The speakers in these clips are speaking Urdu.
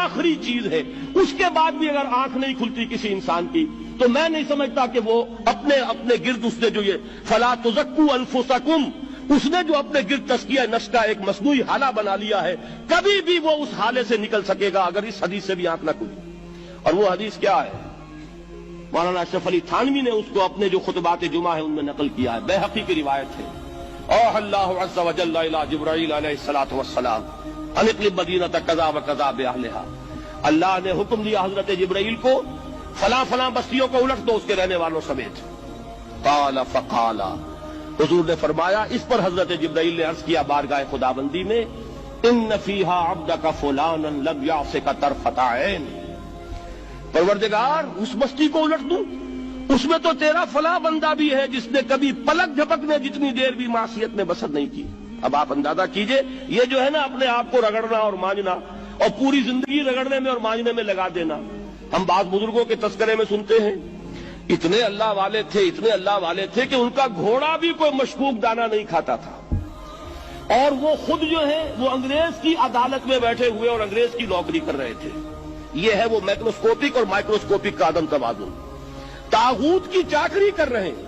آخری چیز ہے، اس کے بعد بھی اگر آنکھ نہیں کھلتی کسی انسان کی تو میں نہیں سمجھتا کہ وہ اپنے گرد اس نے جو یہ فلا تزکوا انفسکم، اس نے جو اپنے گرد تزکیہ نفس کا ایک مصنوعی حالہ بنا لیا ہے، کبھی بھی وہ اس حالے سے نکل سکے گا اگر اس حدیث سے بھی آنکھ نہ کھلی۔ اور وہ حدیث کیا ہے؟ مولانا اشرف علی تھانوی نے اس کو اپنے جو خطبات جمعہ ہے ان میں نقل کیا ہے، بیہقی کی روایت ہے۔ اوحى اللہ عز وجل الى جبرائیل علیہ الصلوۃ والسلام ان اقلب مدینۃ کذا وکذا باہلھا، اللہ نے حکم دیا حضرت جبرائیل کو فلاں فلاں بستیوں کو الٹ دو اس کے رہنے والوں سمیت۔ قال فقال، حضور نے فرمایا، اس پر حضرت جبرائیل نے عرض کیا بارگاہ خداوندی میں، ان فیہا عبدک فلانا لم یعصک طرفۃ عین، پروردگار اس بستی کو الٹ دوں، اس میں تو تیرا فلاں بندہ بھی ہے جس نے کبھی پلک جھپکنے جتنی دیر بھی معصیت میں بسر نہیں کی۔ اب آپ اندازہ کیجئے، یہ جو ہے نا اپنے آپ کو رگڑنا اور مانجنا اور پوری زندگی رگڑنے میں اور مانجنے میں لگا دینا، ہم بعض بزرگوں کے تذکرے میں سنتے ہیں اتنے اللہ والے تھے کہ ان کا گھوڑا بھی کوئی مشکوک دانہ نہیں کھاتا تھا، اور وہ خود جو ہے وہ انگریز کی عدالت میں بیٹھے ہوئے اور انگریز کی نوکری کر رہے تھے۔ یہ ہے وہ میکروسکوپک اور مائکروسکوپک کا عدم توازن، طاغوت کی چاکری کر رہے ہیں،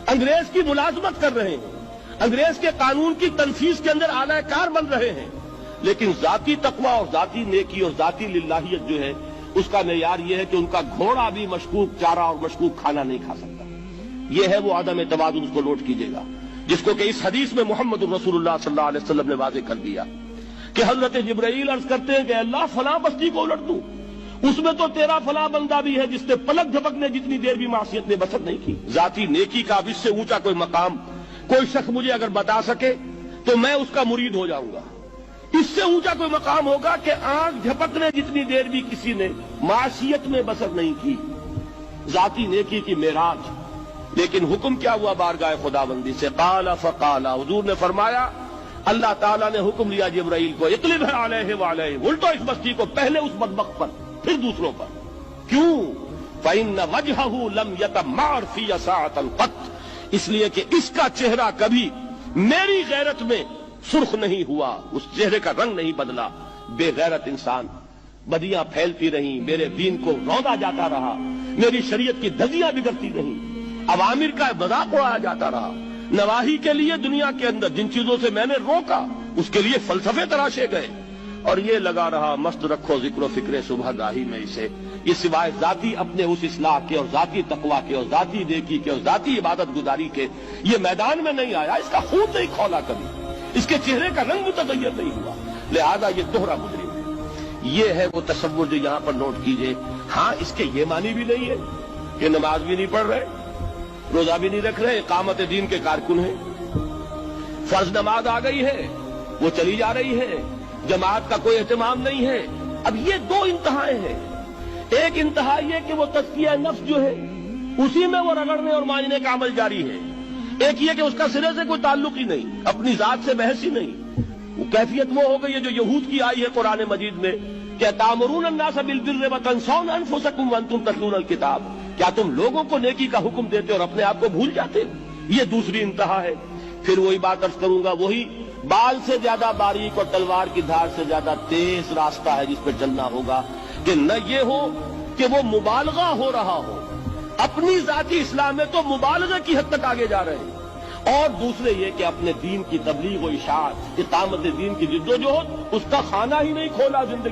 انگریز کی ملازمت کر رہے ہیں، انگریز کے قانون کی تنفیذ کے اندر اعلی کار بن رہے ہیں، لیکن ذاتی تقوی اور ذاتی نیکی اور ذاتی للہیت جو ہے اس کا معیار یہ ہے کہ ان کا گھوڑا بھی مشکوک چارہ اور مشکوک کھانا نہیں کھا سکتا۔ یہ ہے وہ عدم توازن، اس کو نوٹ کیجیے گا، جس کو کہ اس حدیث میں محمد رسول اللہ صلی اللہ علیہ وسلم نے واضح کر دیا کہ حضرت جبرائیل عرض کرتے ہیں کہ اللہ فلاں بستی کو الٹ دوں، اس میں تو تیرا فلاں بندہ بھی ہے جس نے پلک جھپکنے جتنی دیر بھی معصیت میں بسر نہیں کی۔ ذاتی نیکی کا اب اس سے اونچا کوئی مقام کوئی شخص مجھے اگر بتا سکے تو میں اس کا مرید ہو جاؤں گا۔ اس سے اونچا کوئی مقام ہوگا کہ آنکھ جھپکنے جتنی دیر بھی کسی نے معصیت میں بسر نہیں کی، ذاتی نیکی کی معراج۔ لیکن حکم کیا ہوا بارگاہ خداوندی سے؟ قال فقال، حضور نے فرمایا، اللہ تعالیٰ نے حکم لیا جبرائیل کو، اقلب علیہ وعلیہ، الٹو اس بستی کو، پہلے اس بدبخت پر پھر دوسروں پر۔ کیوں؟ فإن وجهه لم يتمعر في ساعة قط، اس لیے کہ اس کا چہرہ کبھی میری غیرت میں سرخ نہیں ہوا، اس چہرے کا رنگ نہیں بدلا۔ بے غیرت انسان، بدیاں پھیلتی رہیں، میرے دین کو روندا جاتا رہا، میری شریعت کی دھجیاں بگڑتی رہیں، عوامر کا مذاق اڑایا جاتا رہا، نواہی کے لیے دنیا کے اندر جن چیزوں سے میں نے روکا اس کے لیے فلسفے تراشے گئے، اور یہ لگا رہا مست رکھو ذکر و فکر صبح گاہی میں اسے، یہ سوائے ذاتی اپنے اس اصلاح کے اور ذاتی تقوی کے اور ذاتی نیکی کے اور ذاتی عبادت گزاری کے یہ میدان میں نہیں آیا، اس کا خون نہیں کھولا کبھی، اس کے چہرے کا رنگ متغیر نہیں ہوا، لہذا یہ دوہرا مجرم ہے۔ یہ ہے وہ تصور جو یہاں پر نوٹ کیجئے۔ ہاں، اس کے یہ معنی بھی نہیں ہے کہ نماز بھی نہیں پڑھ رہے، روزہ بھی نہیں رکھ رہے، اقامت دین کے کارکن ہیں، فرض نماز آ گئی ہے وہ چلی جا رہی ہے، جماعت کا کوئی اہتمام نہیں ہے۔ اب یہ دو انتہائیں ہیں، ایک انتہا یہ کہ وہ تزکیہ نفس جو ہے اسی میں وہ رگڑنے اور مانجنے کا عمل جاری ہے، ایک یہ کہ اس کا سرے سے کوئی تعلق ہی نہیں، اپنی ذات سے بحث ہی نہیں۔ وہ کیفیت وہ ہو گئی ہے جو یہود کی آئی ہے قرآن مجید میں کہ تامرون الناس بالبر وتنسون انفسکم وانتم تتلون الکتاب، کیا تم لوگوں کو نیکی کا حکم دیتے اور اپنے آپ کو بھول جاتے؟ یہ دوسری انتہا ہے۔ پھر وہی بات عرض کروں گا، وہی بال سے زیادہ باریک اور تلوار کی دھار سے زیادہ تیز راستہ ہے جس پہ چلنا ہوگا، کہ نہ یہ ہو کہ وہ مبالغہ ہو رہا ہو، اپنی ذاتی اصلاح میں تو مبالغہ کی حد تک آگے جا رہے ہیں، اور دوسرے یہ کہ اپنے دین کی تبلیغ و اشاعت، اقامت دین کی جدوجہد، اس کا خانہ ہی نہیں کھولا زندگی